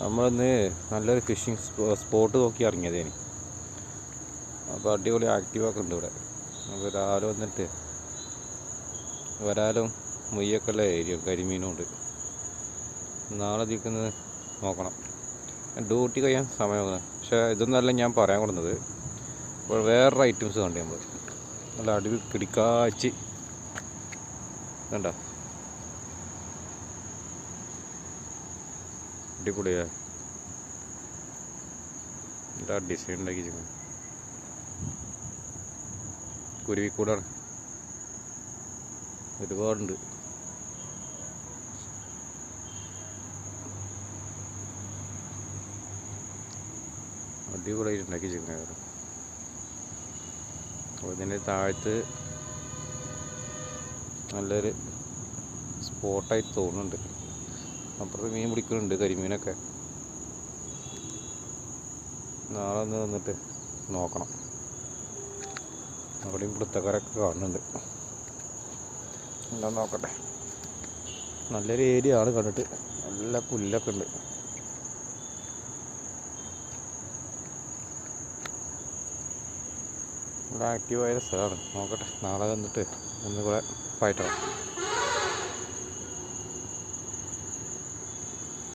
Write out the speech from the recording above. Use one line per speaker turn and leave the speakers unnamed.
നമ്മളിന്ന് നല്ലൊരു fishing spot നോക്കി ഇറങ്ങിയതേന്. അപ്പോൾ അടിപൊളി ആക്റ്റീവൊക്കെ ഉണ്ട് ഇവിടെ. അപ്പോൾ രാവിലെ വന്നിട്ട് വരാലും മുയ്യൊക്കെ ഉള്ള ഏരിയ കരിമീനും ഉണ്ട്. നാളെ ഇതിക്കുന്നത് നോക്കണം. ഡ്യൂട്ടി കഴിയാൻ സമയമാണ്. പക്ഷേ ഇതൊന്നല്ല ഞാൻ പറയാൻ കൊടുക്കുന്നത്. ഇപ്പോൾ വേറൊരു ഐറ്റംസ് കണ്ടു നമ്മൾ നല്ല അടിവ് കിടിക്കാച്ചി കണ്ട അടിപൊളിയാ. എന്താ ഡിസൈൻ ഉണ്ടാക്കി കുരുവിക്കൂടാണ്. ഒരുപാടുണ്ട്. അടിപൊളിയായിട്ട് ഉണ്ടാക്കി ചിക്കൻ. അപ്പോൾ ഇതിൻ്റെ താഴത്ത് നല്ലൊരു സ്പോട്ടായിട്ട് തോന്നുന്നുണ്ട്. അപ്പുറത്ത് മീൻ പിടിക്കുന്നുണ്ട്, കരിമീനൊക്കെ. നാളെ ഒന്ന് വന്നിട്ട് നോക്കണം. അവിടെയും പിടുത്തക്കാരൊക്കെ കാണുന്നുണ്ട്. എന്താ നോക്കട്ടെ. നല്ലൊരു ഏരിയ ആണ് കണ്ടിട്ട്. നല്ല പുല്ലൊക്കെ ഉണ്ട്. നല്ല ആക്റ്റീവായ സ്ഥലമാണ്. നോക്കട്ടെ, നാളെ വന്നിട്ട് ഒന്നുകൂടെ ഫൈറ്റ് ആവും.